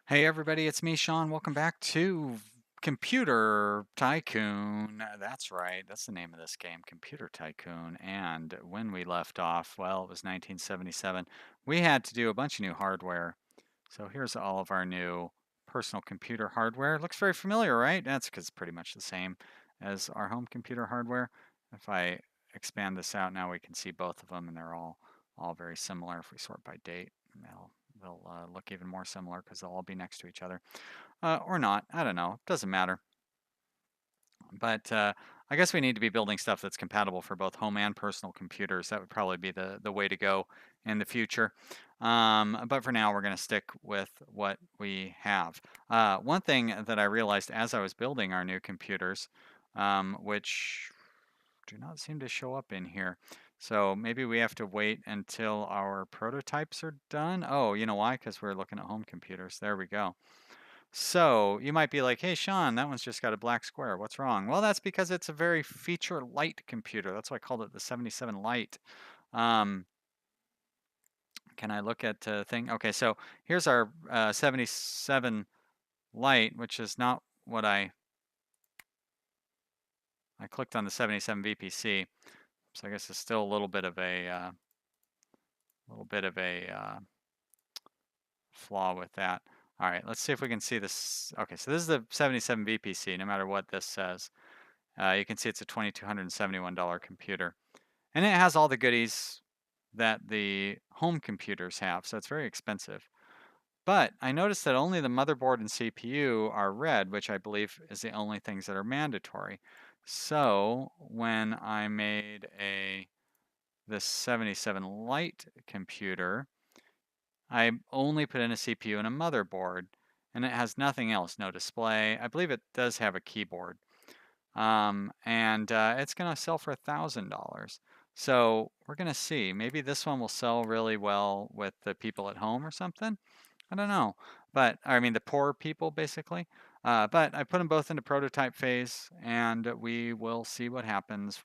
Hey everybody, it's me, Sean. Welcome back to Computer Tycoon. That's right, that's the name of this game, Computer Tycoon. And when we left off, well, it was 1977. We had to do a bunch of new hardware. So here's all of our new personal computer hardware. Looks very familiar, right? That's because it's pretty much the same as our home computer hardware. If I expand this out now, we can see both of them, and they're all very similar. If we sort by date, they'll look even more similar because they'll all be next to each other, or not. I don't know. Doesn't matter. But I guess we need to be building stuff that's compatible for both home and personal computers. That would probably be the way to go in the future. But for now, we're going to stick with what we have. One thing that I realized as I was building our new computers, which do not seem to show up in here. So maybe we have to wait until our prototypes are done. Oh, you know why? Because we're looking at home computers. There we go. So you might be like, hey, Sean, that one's just got a black square. What's wrong? Well, that's because it's a very feature light computer. That's why I called it the 77 Lite. Um, can I look at thing? Okay, so here's our 77 Lite, which is not what I clicked on the 77 VPC. So I guess it's still a little bit of a flaw with that. All right, let's see if we can see this. Okay, so this is the 77 VPC, no matter what this says. You can see it's a $2,271 computer. And it has all the goodies that the home computers have, so it's very expensive. But I noticed that only the motherboard and CPU are red, which I believe is the only things that are mandatory. So when I made this 77 Lite computer, I only put in a CPU and a motherboard, and it has nothing else, no display. I believe it does have a keyboard. And it's going to sell for $1,000. So we're going to see. Maybe this one will sell really well with the people at home or something. I don't know. But I mean, the poor people, basically. But I put them both into prototype phase, and we will see what happens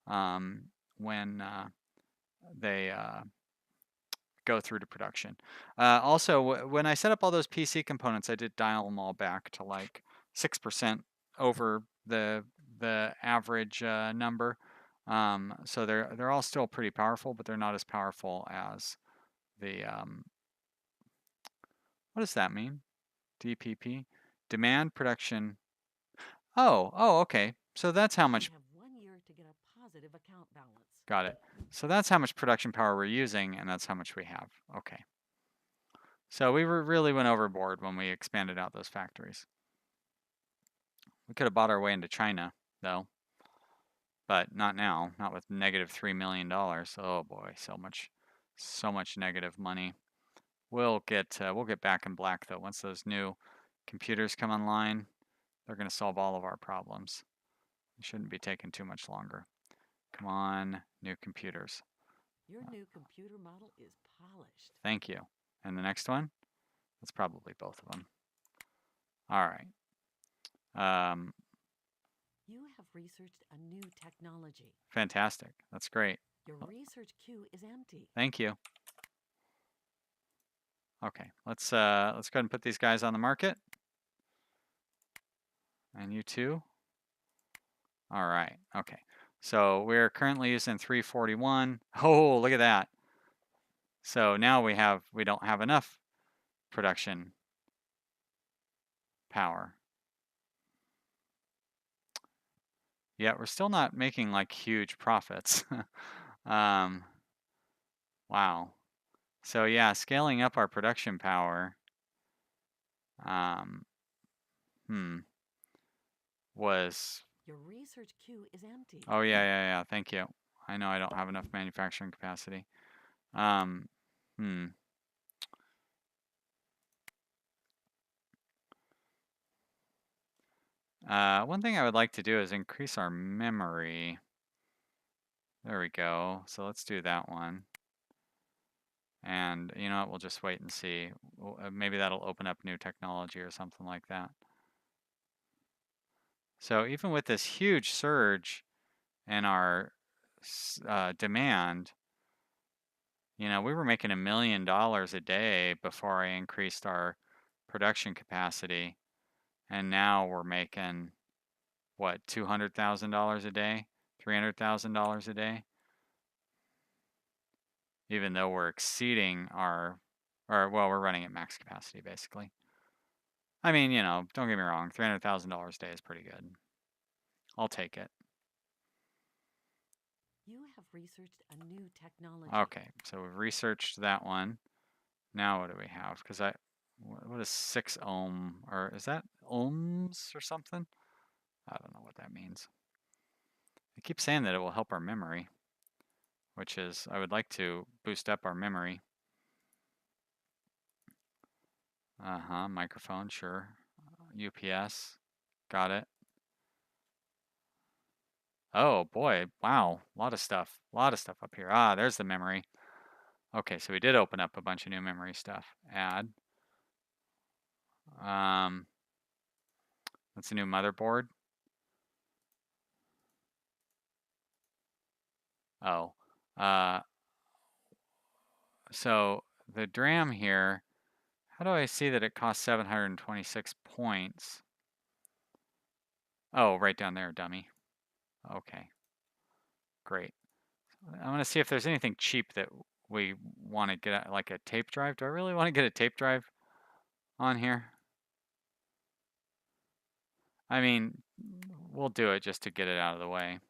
um, when they go through to production. Also, when I set up all those PC components, I did dial them all back to like 6% over the average number. So they're all still pretty powerful, but they're not as powerful as the what does that mean? DPP, demand production. Oh, okay. So that's how much. You have 1 year to get a positive account balance. Got it. So that's how much production power we're using, and that's how much we have. Okay. So we really went overboard when we expanded out those factories. We could have bought our way into China, though, but not now. Not with negative $3 million. Oh boy, so much negative money. We'll get back in black though. Once those new computers come online, they're going to solve all of our problems. It shouldn't be taking too much longer. Come on, new computers. Your new computer model is polished. Thank you. And the next one? That's probably both of them. All right. Um, You have researched a new technology. fantastic. That's great. Your research queue is empty. Thank you. Okay, let's go ahead and put these guys on the market. And you too. All right. Okay. So we're currently using 341. Oh, look at that. So now we don't have enough production power. Yet we're still not making like huge profits. um, wow. So yeah, scaling up our production power um, hmm, was. Your research queue is empty. Oh yeah. Thank you. I know I don't have enough manufacturing capacity. Um, hmm. One thing I would like to do is increase our memory. There we go. So let's do that one. And you know what? We'll just wait and see. Maybe that'll open up new technology or something like that. So even with this huge surge in our demand, you know, we were making $1 million a day before I increased our production capacity, and now we're making, what, $200,000 a day, $300,000 a day, even though we're exceeding well, we're running at max capacity basically. I mean, don't get me wrong, $300,000 a day is pretty good. I'll take it. You have researched a new technology. Okay, so we've researched that one. Now what do we have? Because what is 6 ohm, or is that ohms or something? I don't know what that means. I keep saying that it will help our memory, which is, I would like to boost up our memory. Microphone, sure. UPS, got it. Oh boy, wow, a lot of stuff up here. There's the memory. Okay, so we did open up a bunch of new memory stuff. Add. That's a new motherboard. Oh, so the DRAM here, how do I see that it costs 726 points? Oh, right down there, dummy. Okay, great. I want to see if there's anything cheap that we want to get, like a tape drive. Do I really want to get a tape drive on here? I mean, we'll do it just to get it out of the way.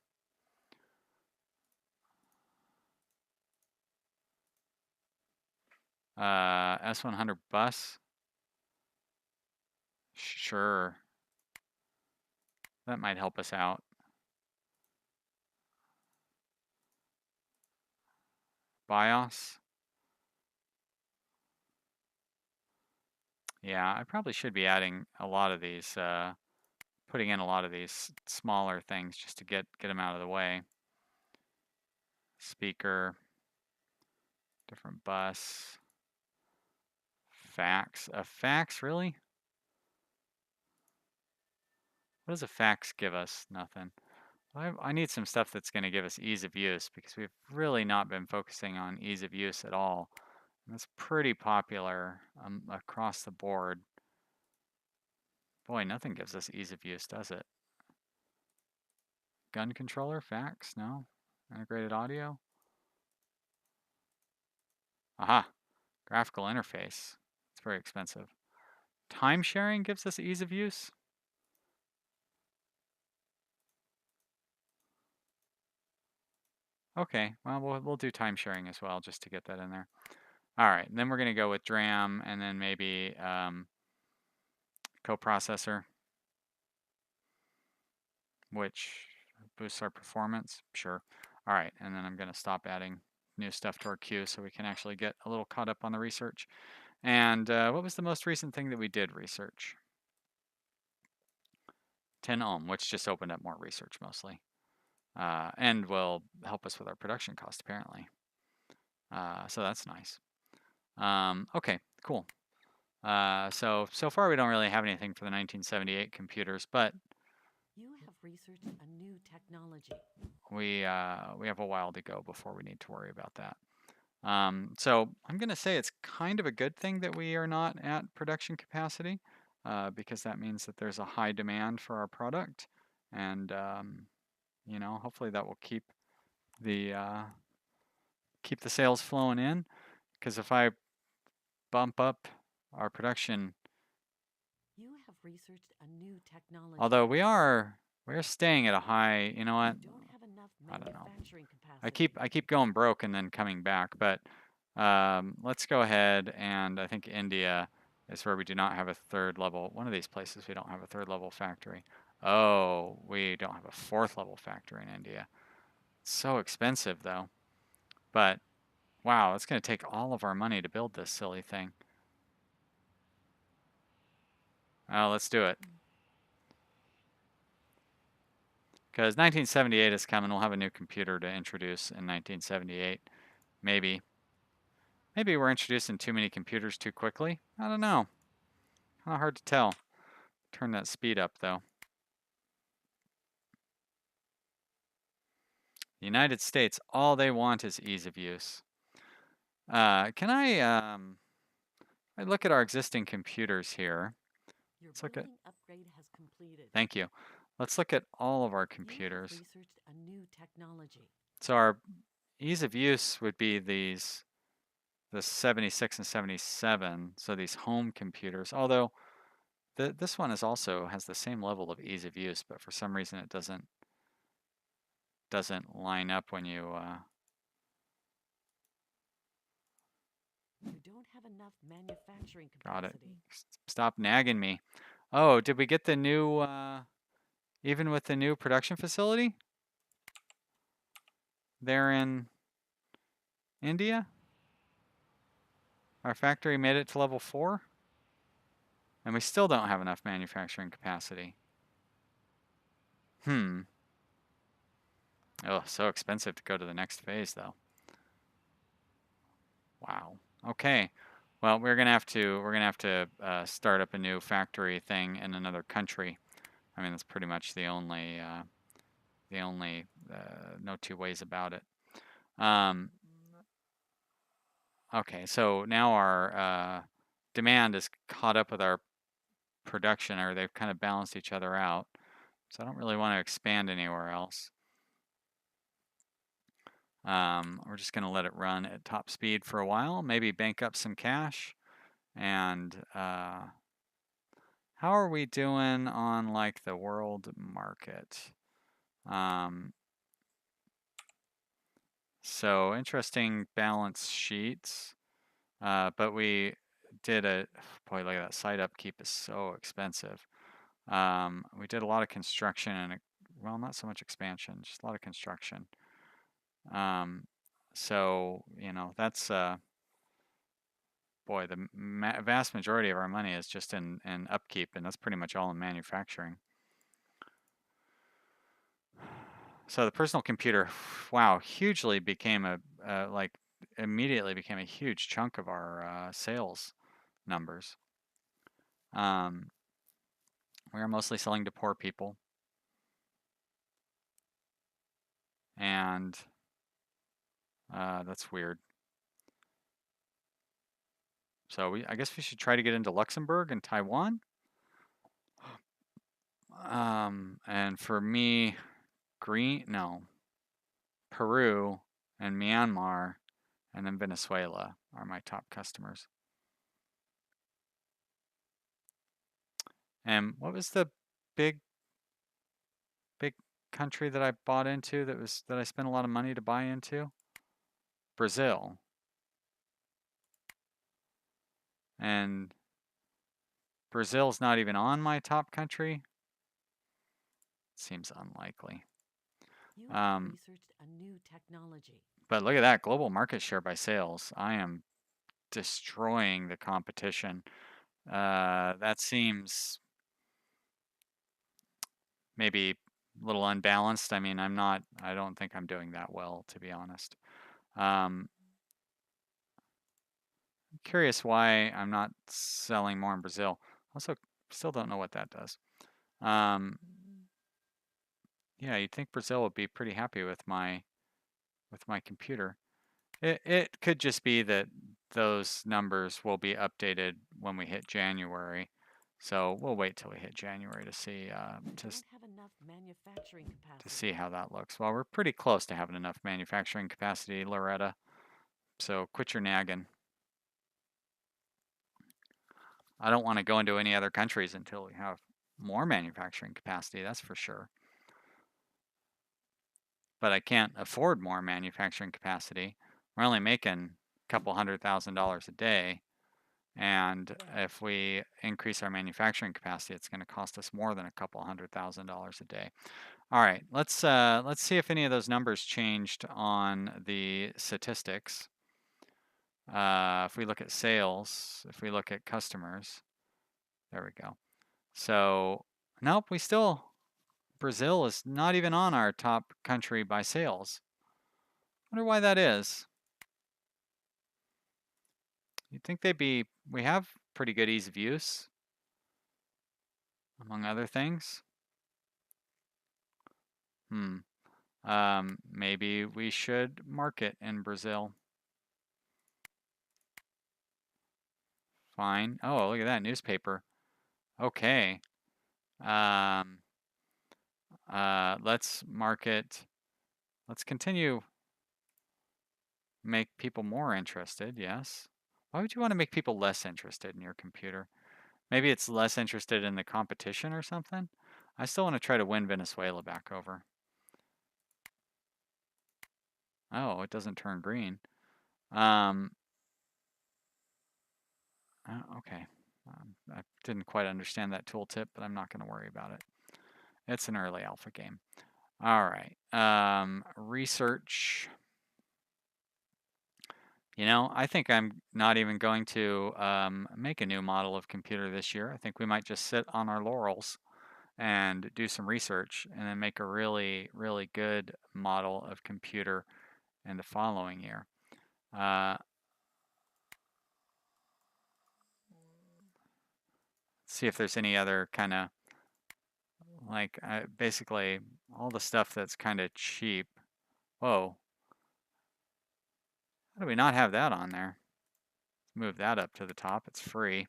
S100 bus. Sure. That might help us out. BIOS. Yeah, I probably should be adding a lot of these, putting in a lot of these smaller things just to get them out of the way. Speaker, different bus, fax. A fax, really? What does a fax give us? Nothing. I need some stuff that's going to give us ease of use because we've really not been focusing on ease of use at all. And that's pretty popular across the board. Boy, nothing gives us ease of use, does it? Gun controller, fax, no. Integrated audio. Aha, graphical interface. It's very expensive. Time sharing gives us ease of use. Okay, well, we'll do time sharing as well just to get that in there. All right, and then we're going to go with DRAM and then maybe coprocessor, which boosts our performance. Sure. All right, and then I'm going to stop adding new stuff to our queue so we can actually get a little caught up on the research. And what was the most recent thing that we did research? 10 ohm, which just opened up more research mostly. And will help us with our production cost, apparently. So that's nice. Okay, cool. So far we don't really have anything for the 1978 computers, but You have researched a new technology. we have a while to go before we need to worry about that. So I'm going to say it's kind of a good thing that we are not at production capacity, because that means that there's a high demand for our product, and hopefully that will keep the sales flowing in. Because if I bump up our production, You have researched a new technology. although we're staying at a high, you know what? You don't have enough I don't know. manufacturing capacity. I keep going broke and then coming back, but let's go ahead, and I think India is where we do not have a third level. One of these places we don't have a third level factory. Oh, we don't have a fourth level factory in India. It's so expensive though. But wow, it's going to take all of our money to build this silly thing. Oh, let's do it. Because 1978 is coming. We'll have a new computer to introduce in 1978. Maybe. Maybe we're introducing too many computers too quickly. I don't know. Kind of hard to tell. Turn that speed up, though. The United States, all they want is ease of use. Can I I look at our existing computers here. Your Let's look at, building upgrade has completed. thank you. Let's look at all of our You have computers. researched a new technology. So our ease of use would be the 76 and 77, so these home computers, although this one is also has the same level of ease of use, but for some reason it doesn't line up when you You don't have enough manufacturing got it. capacity. Stop nagging me. Oh, did we get the new even with the new production facility there in India? Our factory made it to level 4, and we still don't have enough manufacturing capacity. Hmm. Oh, so expensive to go to the next phase, though. Wow. Okay. Well, we're gonna have to start up a new factory thing in another country. I mean, that's pretty much the only no two ways about it. Um, okay, so now our demand is caught up with our production, or they've kind of balanced each other out. So I don't really want to expand anywhere else. We're just going to let it run at top speed for a while, maybe bank up some cash. And how are we doing on like the world market? Um, so interesting balance sheets. But we did a, boy, look at that site upkeep is so expensive. We did a lot of construction and, well, not so much expansion, just a lot of construction. Um, so, that's, boy, the vast majority of our money is just in upkeep, and that's pretty much all in manufacturing. So the personal computer, wow, hugely became like, immediately became a huge chunk of our sales numbers. Um, we are mostly selling to poor people, and that's weird. So I guess we should try to get into Luxembourg and Taiwan. And for me, no, Peru and Myanmar, and then Venezuela are my top customers. And what was the big, big country that I bought into that I spent a lot of money to buy into? Brazil. And Brazil's not even on my top country. Seems unlikely. You have Um, researched a new technology. but look at that global market share by sales. I am destroying the competition. That seems maybe a little unbalanced. I mean, I don't think I'm doing that well, to be honest. I'm curious why I'm not selling more in Brazil. Also, still don't know what that does. Um, yeah, you'd think Brazil would be pretty happy with my computer. It could just be that those numbers will be updated when we hit January. So we'll wait till we hit January to see You don't have enough manufacturing to capacity. see how that looks. Well, we're pretty close to having enough manufacturing capacity, Loretta. So quit your nagging. I don't want to go into any other countries until we have more manufacturing capacity, that's for sure. But I can't afford more manufacturing capacity. We're only making a couple $100,000 a day. And if we increase our manufacturing capacity, it's going to cost us more than a couple $100,000 a day. All right, let's see if any of those numbers changed on the statistics. If we look at sales, if we look at customers, there we go. So, nope, Brazil is not even on our top country by sales. Wonder why that is. You'd think we have pretty good ease of use, among other things. Maybe we should market in Brazil. Fine. Oh, look at that newspaper. Okay. Um, let's market. Let's continue. Make people more interested. Yes. Why would you want to make people less interested in your computer? Maybe it's less interested in the competition or something? I still want to try to win Venezuela back over. Oh, it doesn't turn green. Um, okay. I didn't quite understand that tooltip, but I'm not going to worry about it. It's an early alpha game. All right. Research. You know, I think I'm not even going to make a new model of computer this year. I think we might just sit on our laurels and do some research and then make a really, really good model of computer in the following year. Uh, See if there's any other kind of like basically all the stuff that's kind of cheap. Whoa, how do we not have that on there? Let's move that up to the top. It's free.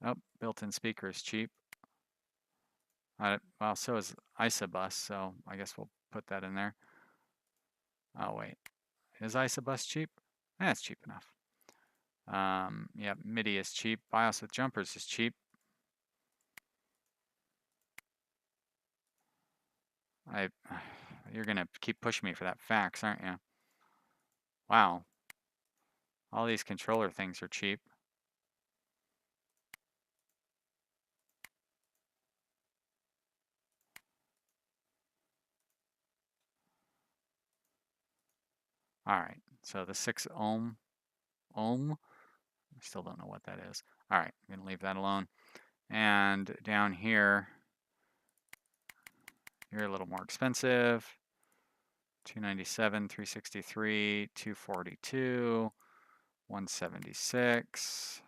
Oh, built-in speaker is cheap. Well, so is Isobus, so I guess we'll put that in there. Oh, wait. Is Isobus cheap? It's cheap enough. Yeah, MIDI is cheap. BIOS with jumpers is cheap. You're gonna keep pushing me for that fax, aren't you? Wow. All these controller things are cheap. All right, so the 6 ohm, I still don't know what that is. All right, I'm gonna leave that alone. And down here, you're a little more expensive. 297, 363, 242, 176,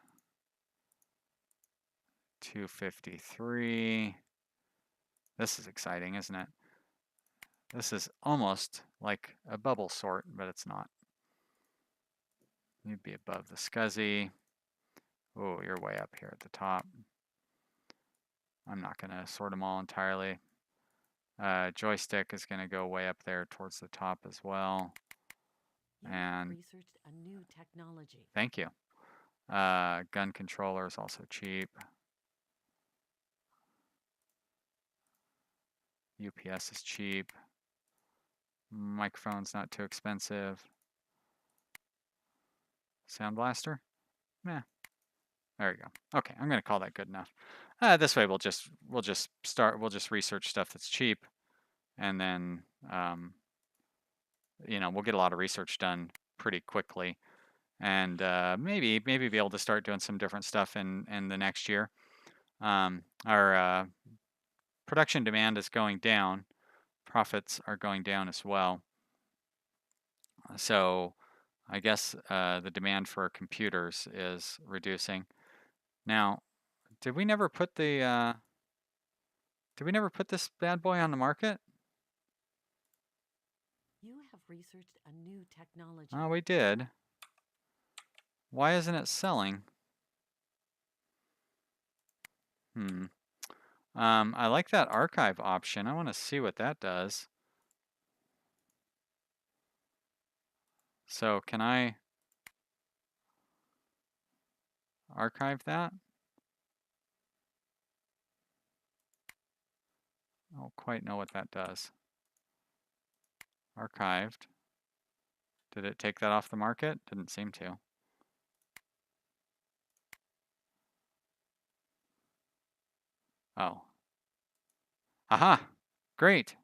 253. This is exciting, isn't it? This is almost like a bubble sort, but it's not. You'd be above the SCSI. Oh, you're way up here at the top. I'm not going to sort them all entirely. Joystick is going to go way up there towards the top as well. You have And researched a new technology. thank you. Gun controller is also cheap. UPS is cheap. Microphone's not too expensive. Sound blaster? Meh. There we go. Okay, I'm gonna call that good enough. This way we'll just research stuff that's cheap, and then we'll get a lot of research done pretty quickly, and maybe be able to start doing some different stuff in the next year. Our production demand is going down, profits are going down as well. So I guess the demand for computers is reducing. Now, did we never put the did we never put this bad boy on the market? You have researched a new technology. Oh, we did. Why isn't it selling? Hmm. I like that archive option. I want to see what that does. So can I archive that? I don't quite know what that does. Archived. Did it take that off the market? Didn't seem to. Oh. Aha! Great.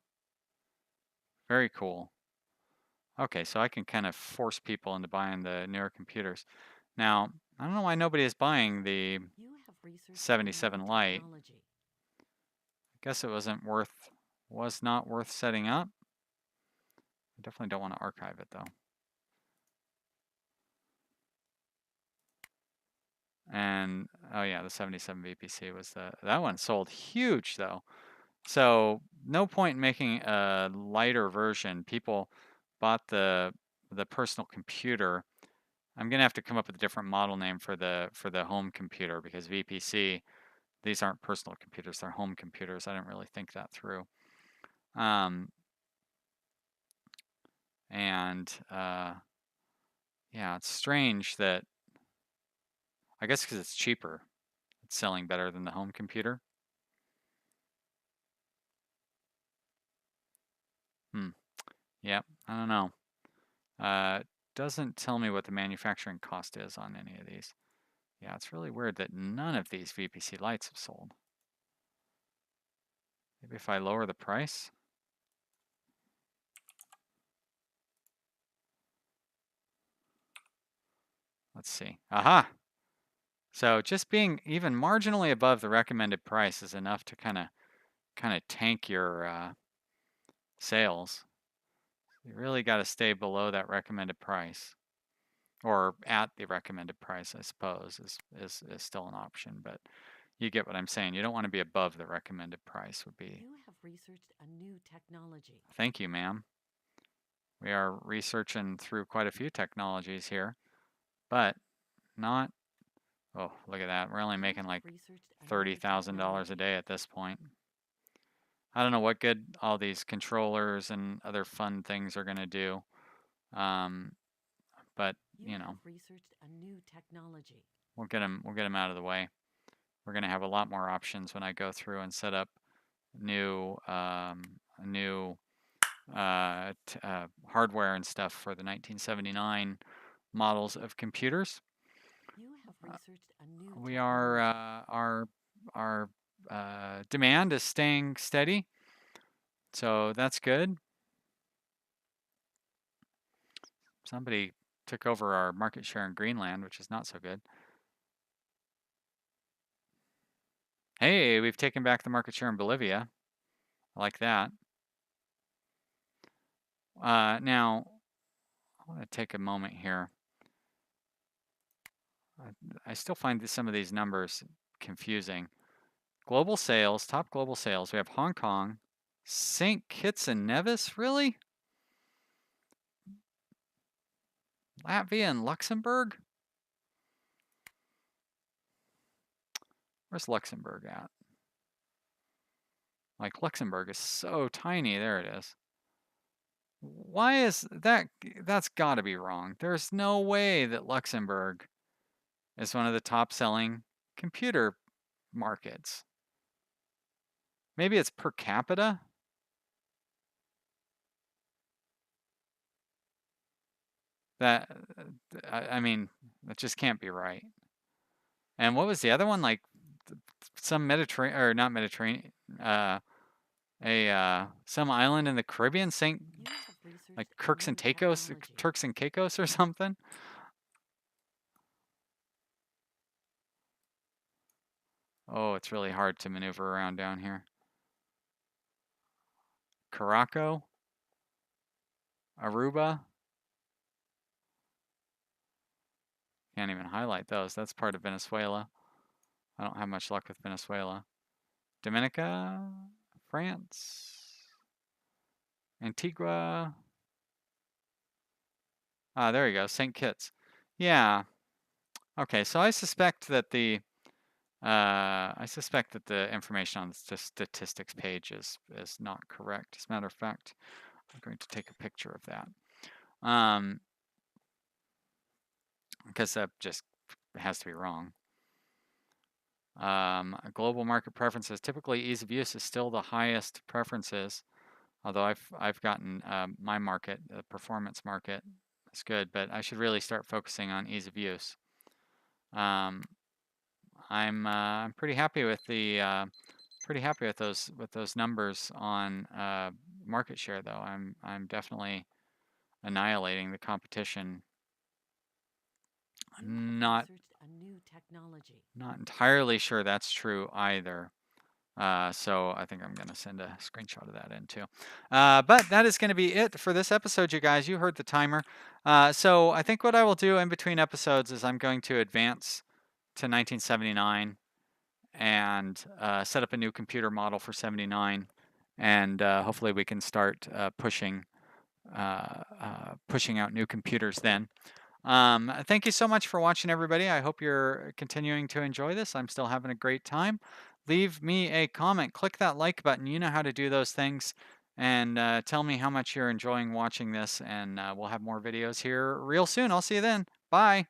Very cool. Okay, so I can kind of force people into buying the newer computers. Now, I don't know why nobody is buying the You have researched 77 Lite. technology. I guess it was not worth setting up. I definitely don't want to archive it though. And oh yeah, the 77 VPC was that one sold huge though. So no point in making a lighter version. People bought the the personal computer, I'm gonna have to come up with a different model name for the home computer, because VPC, these aren't personal computers, they're home computers. I didn't really think that through. And yeah, it's strange that, I guess because it's cheaper, it's selling better than the home computer. Yep, I don't know. Doesn't tell me what the manufacturing cost is on any of these. Yeah, it's really weird that none of these VPC lights have sold. Maybe if I lower the price? Let's see. Aha! So just being even marginally above the recommended price is enough to kind of tank your sales. You really got to stay below that recommended price, or at the recommended price, I suppose, is still an option. But you get what I'm saying. You don't want to be above the recommended price. Would be. You have researched a new technology. Thank you, ma'am. We are researching through quite a few technologies here, but not. Oh, look at that. We're only making like $30,000 a day at this point. I don't know what good all these controllers and other fun things are going to do. But you know, researched a new technology. We'll get them out of the way. We're going to have a lot more options when I go through and set up new hardware and stuff for the 1979 models of computers. You have researched a new we are our demand is staying steady, so that's good. Somebody took over our market share in Greenland, which is not so good. Hey, we've taken back the market share in Bolivia. I like that. Now, I want to take a moment here. I still find some of these numbers confusing. Global sales, top global sales. We have Hong Kong, St. Kitts and Nevis, really? Latvia and Luxembourg? Where's Luxembourg at? Like, Luxembourg is so tiny. There it is. Why is that? That's got to be wrong. There's no way that Luxembourg is one of the top selling computer markets. Maybe it's per capita? That, I mean, that just can't be right. And what was the other one? Like some Mediterranean, or not Mediterranean, some island in the Caribbean, like Turks and Caicos or something. Oh, it's really hard to maneuver around down here. Caraco, Aruba. Can't even highlight those. That's part of Venezuela. I don't have much luck with Venezuela. Dominica, France, Antigua. Ah, there you go, St. Kitts. Yeah. Okay, so I suspect that the information on the statistics page is not correct. As a matter of fact, I'm going to take a picture of that. Because that just has to be wrong. Global market preferences. Typically, ease of use is still the highest preferences. Although I've gotten my market, the performance market, is good, but I should really start focusing on ease of use. I'm pretty happy with those numbers on market share, though. I'm definitely annihilating the competition. Not entirely sure that's true either. So I think I'm going to send a screenshot of that in too. But that is going to be it for this episode, you guys. You heard the timer. So I think what I will do in between episodes is I'm going to advance to 1979 and set up a new computer model for 79. And hopefully we can start pushing pushing out new computers then. Thank you so much for watching, everybody. I hope you're continuing to enjoy this. I'm still having a great time. Leave me a comment. Click that like button. You know how to do those things. And tell me how much you're enjoying watching this. And we'll have more videos here real soon. I'll see you then. Bye.